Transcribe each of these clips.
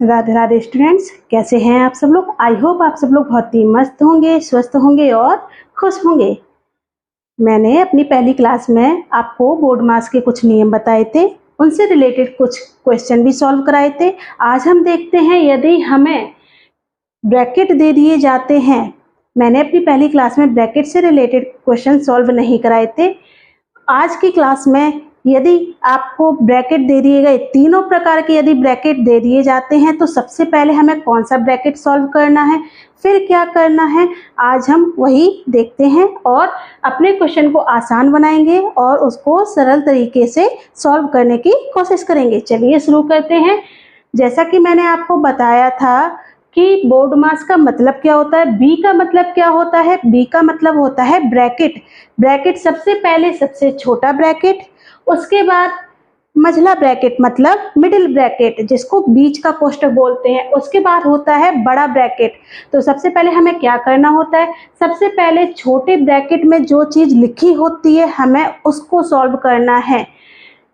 Radhe Radhe students, कैसे हैं आप सब लोग। आई होप आप सब लोग बहुत ही मस्त होंगे, स्वस्थ होंगे और खुश होंगे। मैंने अपनी पहली क्लास में आपको बोर्ड मास के कुछ नियम बताए थे, उनसे रिलेटेड कुछ क्वेश्चन भी सॉल्व कराए थे। आज हम देखते हैं यदि हमें ब्रैकेट दे दिए जाते हैं। मैंने अपनी पहली क्लास में ब्रैकेट से रिलेटेड क्वेश्चन सॉल्व नहीं कराए थे। आज की क्लास में यदि आपको ब्रैकेट दे दिए गए, तीनों प्रकार के यदि ब्रैकेट दे दिए जाते हैं तो सबसे पहले हमें कौन सा ब्रैकेट सॉल्व करना है, फिर क्या करना है, आज हम वही देखते हैं और अपने क्वेश्चन को आसान बनाएंगे और उसको सरल तरीके से सॉल्व करने की कोशिश करेंगे। चलिए शुरू करते हैं। जैसा कि मैंने आपको बताया था कि बोर्ड मास का मतलब क्या होता है, बी का मतलब क्या होता है। बी का मतलब होता है ब्रैकेट। ब्रैकेट सबसे पहले सबसे छोटा ब्रैकेट, उसके बाद मझला ब्रैकेट मतलब मिडिल ब्रैकेट जिसको बीच का कोष्ठक बोलते हैं, उसके बाद होता है बड़ा ब्रैकेट। तो सबसे पहले हमें क्या करना होता है, सबसे पहले छोटे ब्रैकेट में जो चीज़ लिखी होती है हमें उसको सॉल्व करना है।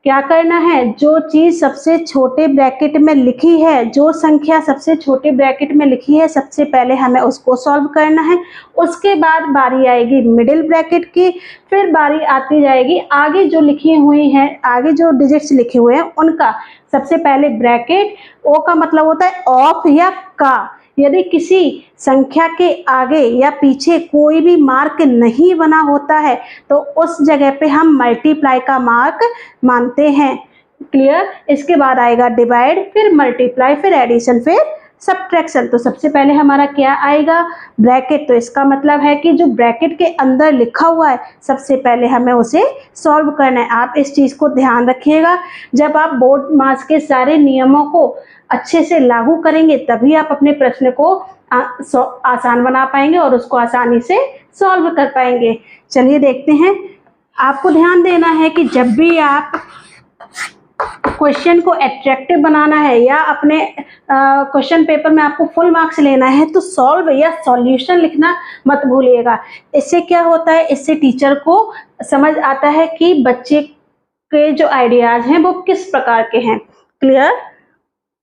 क्या करना है, जो चीज़ सबसे छोटे ब्रैकेट में लिखी है, जो संख्या सबसे छोटे ब्रैकेट में लिखी है, सबसे पहले हमें उसको सॉल्व करना है। उसके बाद बारी आएगी मिडिल ब्रैकेट की, फिर बारी आती जाएगी आगे जो लिखी हुई हैं, आगे जो डिजिट्स लिखे हुए हैं उनका। सबसे पहले ब्रैकेट, ओ का मतलब होता है ऑफ या का। यदि किसी संख्या के आगे या पीछे कोई भी मार्क नहीं बना होता है तो उस जगह पे हम मल्टीप्लाई का मार्क मानते हैं। क्लियर। इसके बाद आएगा डिवाइड, फिर मल्टीप्लाई, फिर एडिशन, फिर सब्ट्रैक्शन। तो सबसे पहले हमारा क्या आएगा, ब्रैकेट। तो इसका मतलब है कि जो ब्रैकेट के अंदर लिखा हुआ है सबसे पहले हमें उसे सॉल्व करना है। आप इस चीज़ को ध्यान रखिएगा, जब आप बोर्ड मास के सारे नियमों को अच्छे से लागू करेंगे तभी आप अपने प्रश्न को आसान बना पाएंगे और उसको आसानी से सॉल्व कर पाएंगे। चलिए देखते हैं। आपको ध्यान देना है कि जब भी आप क्वेश्चन को अट्रैक्टिव बनाना है या अपने क्वेश्चन पेपर में आपको फुल मार्क्स लेना है तो सॉल्व या सॉल्यूशन लिखना मत भूलिएगा। इससे क्या होता है, इससे टीचर को समझ आता है कि बच्चे के जो आइडियाज हैं वो किस प्रकार के हैं। क्लियर।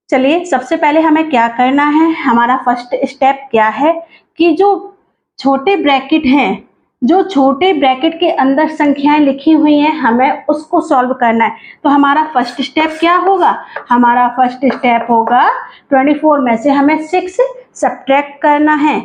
चलिए सबसे पहले हमें क्या करना है, हमारा फर्स्ट स्टेप क्या है कि जो छोटे ब्रैकेट हैं, जो छोटे ब्रैकेट के अंदर संख्याएं लिखी हुई हैं हमें उसको सॉल्व करना है। तो हमारा फर्स्ट स्टेप क्या होगा, हमारा फर्स्ट स्टेप होगा 24 में से हमें 6 सब्ट्रैक्ट करना है।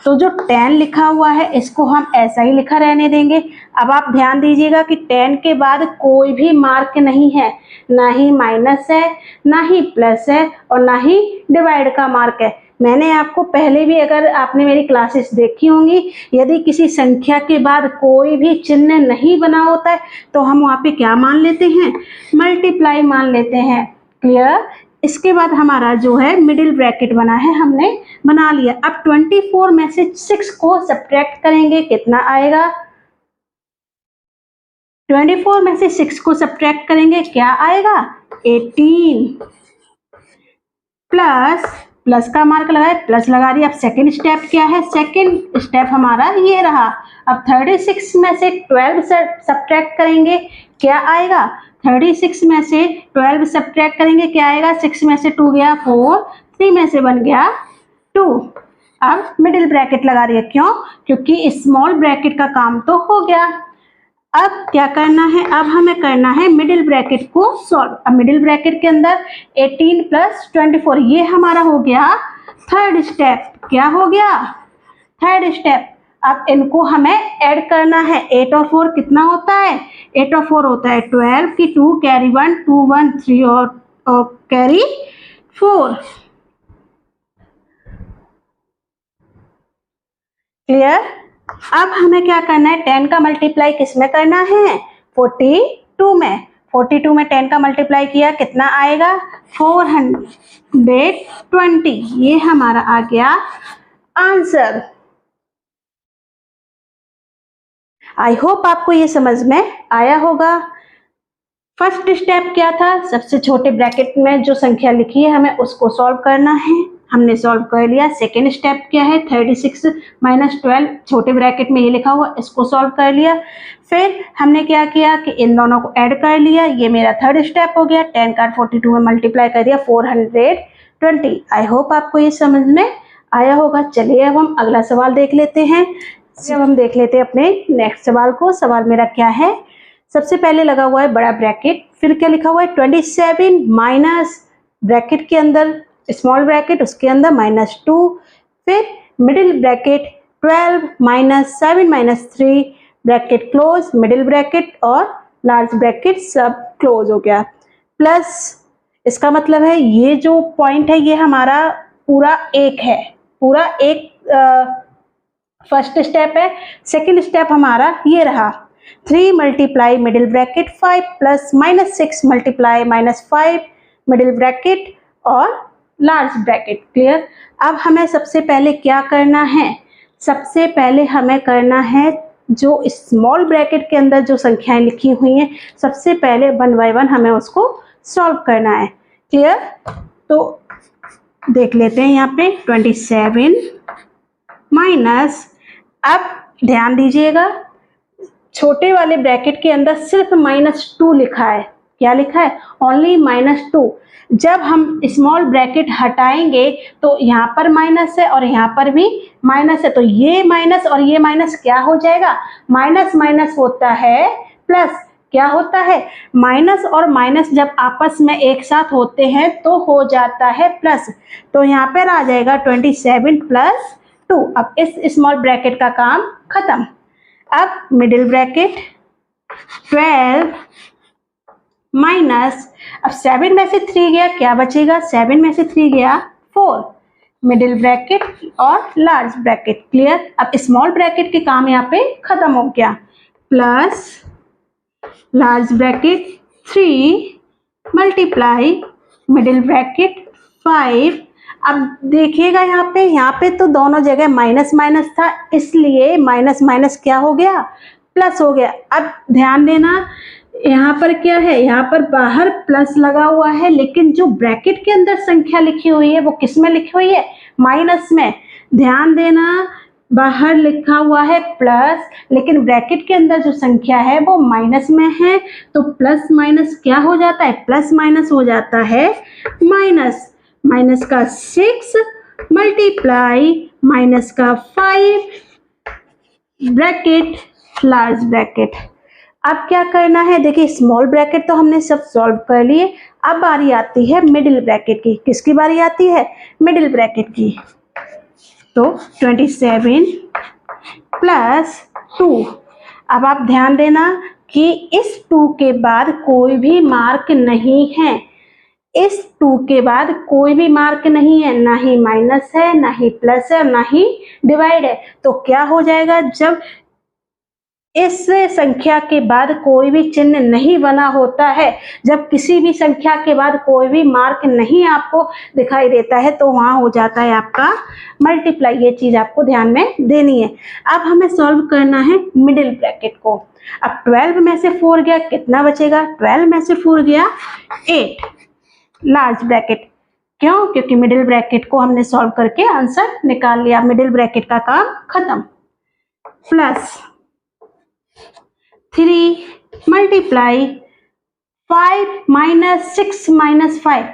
तो जो 10 लिखा हुआ है इसको हम ऐसा ही लिखा रहने देंगे। अब आप ध्यान दीजिएगा कि 10 के बाद कोई भी मार्क नहीं है, ना ही माइनस है, ना ही प्लस है और ना ही डिवाइड का मार्क है। मैंने आपको पहले भी, अगर आपने मेरी क्लासेस देखी होंगी, यदि किसी संख्या के बाद कोई भी चिन्ह नहीं बना होता है तो हम वहाँ पे क्या मान लेते हैं, मल्टीप्लाई मान लेते हैं। क्लियर। इसके बाद हमारा जो है मिडिल ब्रैकेट बना है, हमने बना लिया। अब 24 में से 6 को सब्ट्रैक्ट करेंगे, कितना आएगा, 24 में से 6 को सब्ट्रैक्ट करेंगे क्या आएगा, 18 प्लस का मार्क लगाए, प्लस लगा दिया। अब सेकंड स्टेप क्या है, सेकंड स्टेप हमारा ये रहा। अब 36 में से 12 सब्ट्रैक्ट करेंगे, क्या आएगा, 36 में से 12 सब्ट्रैक्ट करेंगे, क्या आएगा, 6 में से 2 गया 4, 3 में से 1 गया 2। अब मिडिल ब्रैकेट लगा दिया, क्यों, क्योंकि स्मॉल ब्रैकेट का काम तो हो गया। अब क्या करना है, अब हमें करना है मिडिल ब्रैकेट को सॉल्व। अब मिडिल ब्रैकेट के अंदर 18 प्लस 24, ये हमारा हो गया थर्ड स्टेप। क्या हो गया, थर्ड स्टेप। अब इनको हमें ऐड करना है। 8 और 4 कितना होता है, 8 और 4 होता है 12 की 2 कैरी 1, 2 1 3 और कैरी 4। क्लियर। अब हमें क्या करना है, 10 का मल्टीप्लाई किस में करना है, 42 में। 42 में 10 का मल्टीप्लाई किया, कितना आएगा, 420। ये हमारा आ गया आंसर। आई होप आपको ये समझ में आया होगा। फर्स्ट स्टेप क्या था, सबसे छोटे ब्रैकेट में जो संख्या लिखी है हमें उसको सॉल्व करना है, हमने सॉल्व कर लिया। सेकेंड स्टेप क्या है, 36 माइनस 12 छोटे ब्रैकेट में ये लिखा हुआ, इसको सॉल्व कर लिया। फिर हमने क्या किया कि इन दोनों को ऐड कर लिया, ये मेरा थर्ड स्टेप हो गया। 10 का 42 में मल्टीप्लाई कर दिया, 20। आई होप आपको ये समझ में आया होगा। चलिए अब हम अगला सवाल देख लेते हैं। जब हम देख लेते हैं अपने नेक्स्ट सवाल को। सवाल मेरा क्या है, सबसे पहले लगा हुआ है बड़ा ब्रैकेट, फिर क्या लिखा हुआ है 27 माइनस ब्रैकेट के अंदर स्मॉल ब्रैकेट, उसके अंदर -2, फिर middle bracket 12 minus 7 minus 3 bracket close, middle bracket और लार्ज ब्रैकेट सब क्लोज हो गया, प्लस इसका मतलब है ये जो पॉइंट है ये हमारा पूरा एक है, पूरा एक फर्स्ट स्टेप है। सेकंड स्टेप हमारा ये रहा 3 multiply middle bracket 5 plus -6 multiply -5 middle bracket और लार्ज ब्रैकेट। क्लियर। अब हमें सबसे पहले क्या करना है, सबसे पहले हमें करना है जो स्मॉल ब्रैकेट के अंदर जो संख्याएं लिखी हुई हैं सबसे पहले 1 बाय 1 हमें उसको सॉल्व करना है। क्लियर। तो देख लेते हैं यहाँ पे 27 माइनस, अब ध्यान दीजिएगा छोटे वाले ब्रैकेट के अंदर सिर्फ -2 लिखा है। क्या लिखा है? ओनली -2। जब हम स्मॉल ब्रैकेट हटाएंगे तो यहाँ पर माइनस है और यहाँ पर भी माइनस है, तो ये माइनस और ये माइनस क्या हो जाएगा, माइनस माइनस होता है प्लस। क्या होता है? माइनस और माइनस जब आपस में एक साथ होते हैं तो हो जाता है प्लस। तो यहाँ पर आ जाएगा 27 प्लस 2। अब इस स्मॉल ब्रैकेट का काम खत्म। अब मिडिल ब्रैकेट 12 माइनस, अब 7 में से 3 गया, क्या बचेगा, 7 में से 3 गया 4, मिडिल ब्रैकेट और लार्ज ब्रैकेट। क्लियर। अब स्मॉल ब्रैकेट के काम यहाँ पे खत्म हो गया, plus large bracket 3 multiply middle bracket 5। अब देखिएगा यहाँ पे तो दोनों जगह माइनस माइनस था, इसलिए माइनस माइनस क्या हो गया, प्लस हो गया। अब ध्यान देना यहाँ पर क्या है, यहाँ पर बाहर प्लस लगा हुआ है, लेकिन जो ब्रैकेट के अंदर संख्या लिखी हुई है वो किस में लिखी हुई है, माइनस में। ध्यान देना बाहर लिखा हुआ है प्लस, लेकिन ब्रैकेट के अंदर जो संख्या है वो माइनस में है, तो प्लस माइनस क्या हो जाता है, प्लस माइनस हो जाता है माइनस। माइनस का 6 मल्टीप्लाई माइनस का 5 ब्रैकेट लार्ज ब्रैकेट। अब क्या करना है, देखिए स्मॉल ब्रैकेट तो हमने सब सॉल्व कर लिए। अब बारी आती है मिडिल ब्रैकेट की। किसकी बारी आती है, मिडिल ब्रैकेट की। तो 27 प्लस 2। अब आप ध्यान देना कि इस 2 के बाद कोई भी मार्क नहीं है, इस 2 के बाद कोई भी मार्क नहीं है, ना ही माइनस है, ना ही प्लस है, ना ही डिवाइड है। तो क्या हो जाएगा, जब इस संख्या के बाद कोई भी चिन्ह नहीं बना होता है, जब किसी भी संख्या के बाद कोई भी मार्क नहीं आपको दिखाई देता है, तो वहां हो जाता है आपका मल्टीप्लाई। ये चीज आपको ध्यान में देनी है। अब हमें सॉल्व करना है मिडिल ब्रैकेट को। अब 12 में से 4 गया, कितना बचेगा, 12 में से 4 गया 8, लार्ज ब्रैकेट। क्यों? क्योंकि मिडिल ब्रैकेट को हमने सॉल्व करके आंसर निकाल लिया, मिडिल ब्रैकेट का काम खत्म। Plus 3 multiply 5 minus 6 minus 5।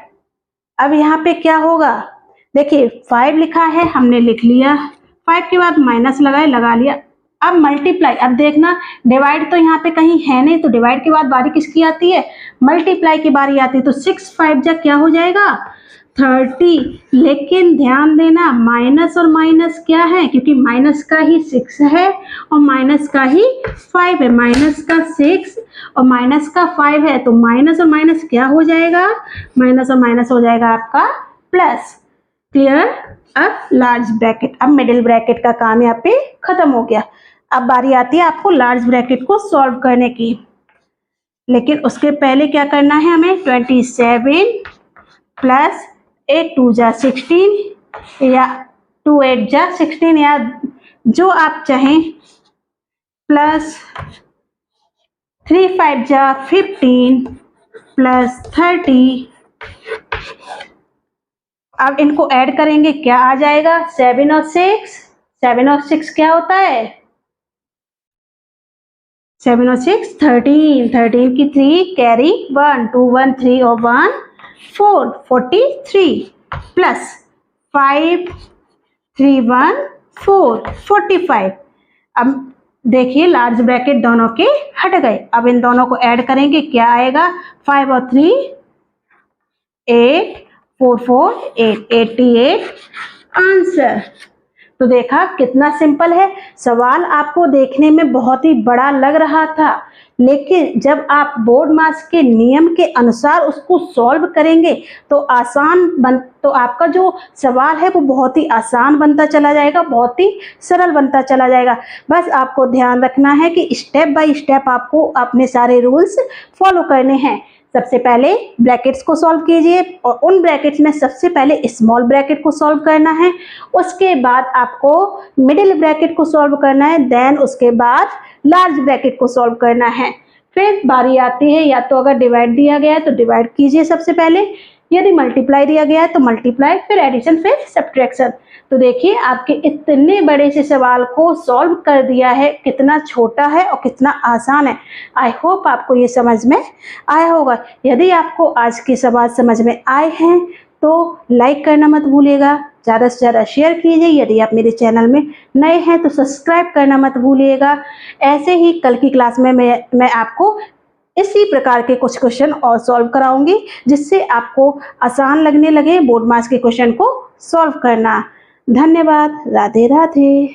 अब यहाँ पे क्या होगा, देखिए 5 लिखा है हमने लिख लिया, 5 के बाद माइनस लगाए, लगा लिया। अब मल्टीप्लाई, अब देखना डिवाइड तो यहाँ पे कहीं है नहीं, तो डिवाइड के बाद बारी किसकी आती है, मल्टीप्लाई की बारी आती है। तो 6 5 जा क्या हो जाएगा, 30। लेकिन ध्यान देना माइनस और माइनस क्या है, क्योंकि माइनस का ही 6 है और माइनस का ही 5 है, माइनस का 6 और माइनस का 5 है, तो माइनस और माइनस क्या हो जाएगा, माइनस और माइनस हो जाएगा आपका प्लस। क्लियर। अब लार्ज ब्रैकेट, अब मिडिल ब्रैकेट का काम यहाँ पे खत्म हो गया। अब बारी आती है आपको लार्ज ब्रैकेट को सॉल्व करने की, लेकिन उसके पहले क्या करना है हमें, 27 प्लस 8 2 जा 16 या 2 8 जा 16 या जो आप चाहें, प्लस 3 5 जा 15 प्लस 30। अब इनको ऐड करेंगे, क्या आ जाएगा, 7 और 6, 7 और 6 क्या होता है, 7 और 6 13, 13 की 3 कैरी 1 2 1 3 और 1 4 43। प्लस 5 3 1 4 45। अब देखिए लार्ज ब्रैकेट दोनों के हट गए। अब इन दोनों को ऐड करेंगे, क्या आएगा? 5 और 3 8 4 4 8 88 आंसर। तो देखा कितना सिंपल है। सवाल आपको देखने में बहुत ही बड़ा लग रहा था, लेकिन जब आप बोर्ड मास के नियम के अनुसार उसको सॉल्व करेंगे तो आपका जो सवाल है वो बहुत ही आसान बनता चला जाएगा, बहुत ही सरल बनता चला जाएगा। बस आपको ध्यान रखना है कि स्टेप बाय स्टेप आपको अपने सारे रूल्स फॉलो करने हैं। सबसे पहले ब्रैकेट्स को सॉल्व कीजिए और उन ब्रैकेट्स में सबसे पहले स्मॉल ब्रैकेट को सॉल्व करना है, उसके बाद आपको मिडिल ब्रैकेट को सॉल्व करना है, देन उसके बाद लार्ज ब्रैकेट को सॉल्व करना है। फिर बारी आती है, या तो अगर डिवाइड दिया गया है तो डिवाइड कीजिए सबसे पहले, यदि मल्टीप्लाई दिया गया है तो मल्टीप्लाई, फिर एडिशन, फिर सब्ट्रैक्शन। तो देखिए आपके इतने बड़े से सवाल को सॉल्व कर दिया है, कितना छोटा है और कितना आसान है। आई होप आपको ये समझ में आया होगा। यदि आपको आज के सवाल समझ में आए हैं तो लाइक करना मत भूलिएगा, ज़्यादा से ज़्यादा शेयर कीजिए। यदि आप मेरे चैनल में नए हैं तो सब्सक्राइब करना मत भूलिएगा। ऐसे ही कल की क्लास में मैं आपको इसी प्रकार के कुछ क्वेश्चन और सॉल्व कराऊंगी, जिससे आपको आसान लगने लगे बोर्ड मास के क्वेश्चन को सॉल्व करना। धन्यवाद। राधे राधे।